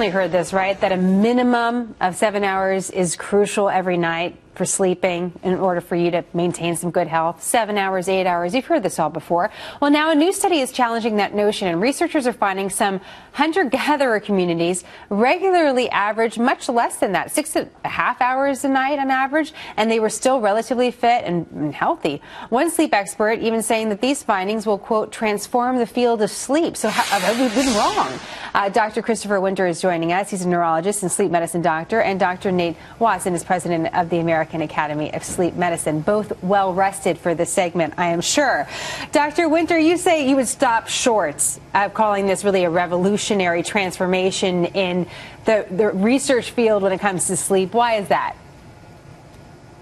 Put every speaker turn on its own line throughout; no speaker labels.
certainly heard this, right? That a minimum of 7 hours is crucial every night for sleeping in order for you to maintain some good health. 7 hours, 8 hours. You've heard this all before. Well, now a new study is challenging that notion, and researchers are finding some hunter-gatherer communities regularly average much less than that, 6.5 hours a night on average, and they were still relatively fit and healthy. One sleep expert even saying that these findings will, quote, transform the field of sleep. So how have we been wrong? Dr. Christopher Winter is joining us. He's a neurologist and sleep medicine doctor, and Dr. Nate Watson is president of the American Academy of Sleep Medicine. Both well rested for this segment, I am sure. Dr. Winter, you say you would stop short of calling this really a revolutionary transformation in the research field when it comes to sleep. Why is that?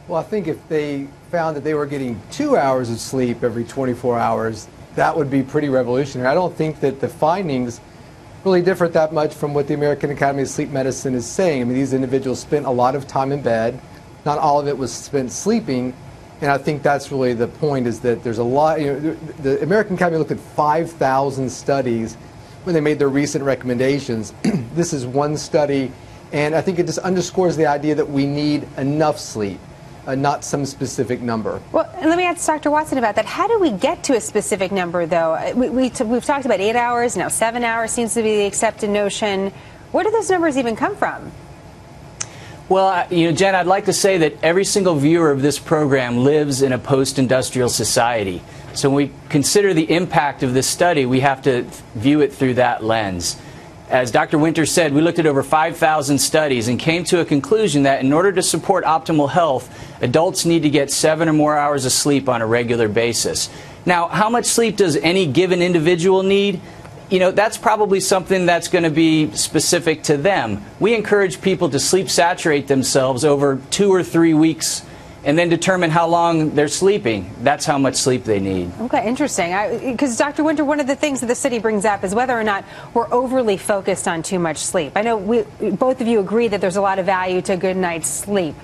Well, I think if they found that they were getting 2 hours of sleep every 24 hours, that would be pretty revolutionary. I don't think that the findings really differ that much from what the American Academy of Sleep Medicine is saying. I mean, these individuals spent a lot of time in bed. Not all of it was spent sleeping, and I think that's really the point, is that there's a lot, the American Academy looked at 5,000 studies when they made their recent recommendations. This is one study, and I think it just underscores the idea that we need enough sleep, not some specific number.
Well, and let me ask Dr. Watson about that. How do we get to a specific number, though? We've talked about 8 hours, now 7 hours seems to be the accepted notion. Where do those numbers even come from?
Well, Jen, I'd like to say that every single viewer of this program lives in a post-industrial society. So when we consider the impact of this study, we have to view it through that lens. As Dr. Winter said, we looked at over 5,000 studies and came to a conclusion that in order to support optimal health, adults need to get 7 or more hours of sleep on a regular basis. Now, how much sleep does any given individual need? That's probably something that's going to be specific to them. We encourage people to sleep saturate themselves over 2 or 3 weeks and then determine how long they're sleeping. That's how much sleep they need.
Okay, interesting. Because Dr. Winter, one of the things that the study brings up is whether or not we're overly focused on too much sleep. I know both of you agree that there's a lot of value to a good night's sleep.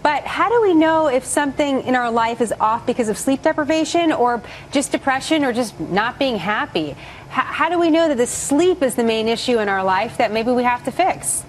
But how do we know if something in our life is off because of sleep deprivation or just depression or just not being happy? How do we know that the sleep is the main issue in our life that maybe we have to fix?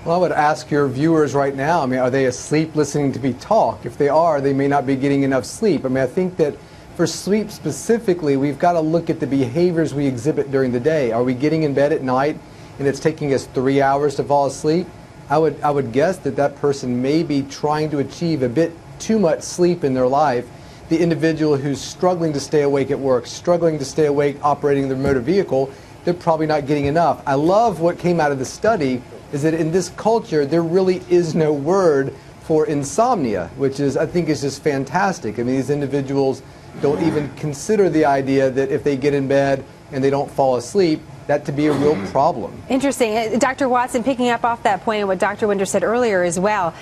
Well, I would ask your viewers right now, are they asleep listening to me talk? If they are, they may not be getting enough sleep. I think that for sleep specifically, we've got to look at the behaviors we exhibit during the day. Are we getting in bed at night and it's taking us 3 hours to fall asleep? I would guess that that person may be trying to achieve a bit too much sleep in their life. The individual who's struggling to stay awake at work, struggling to stay awake operating their motor vehicle, they're probably not getting enough. I love what came out of the study is that in this culture there really is no word for insomnia, which is, I think, is just fantastic. These individuals don't even consider the idea that if they get in bed and they don't fall asleep, that to be a real problem.
Interesting. Dr. Watson, picking up off that point and what Dr. Winter said earlier as well,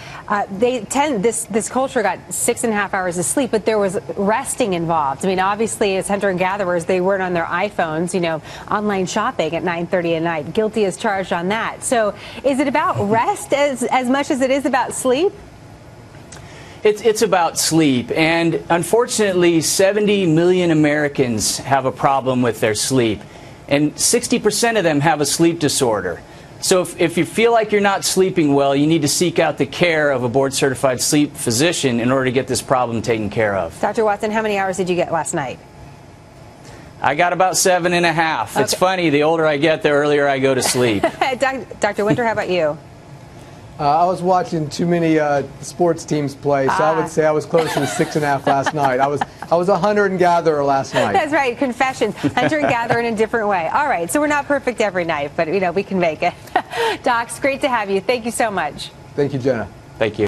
this culture got 6.5 hours of sleep, but there was resting involved. Obviously, as hunter and gatherers, they weren't on their iPhones, online shopping at 9:30 at night. Guilty as charged on that. So is it about rest as much as it is about sleep?
It's about sleep, and unfortunately 70 million Americans have a problem with their sleep, and 60% of them have a sleep disorder. So if you feel like you're not sleeping well, you need to seek out the care of a board-certified sleep physician in order to get this problem taken care of.
Dr. Watson, how many hours did you get last night?
I got about 7.5. Okay. It's funny, the older I get, the earlier I go to sleep.
Dr. Winter, how about you?
I was watching too many sports teams play, so I would say I was closer to 6.5 last night. I was a hunter and gatherer last night.
That's right, confessions. Hunter and gatherer in a different way. All right, so we're not perfect every night, but we can make it. Docs, great to have you. Thank you so much.
Thank you, Jenna.
Thank you.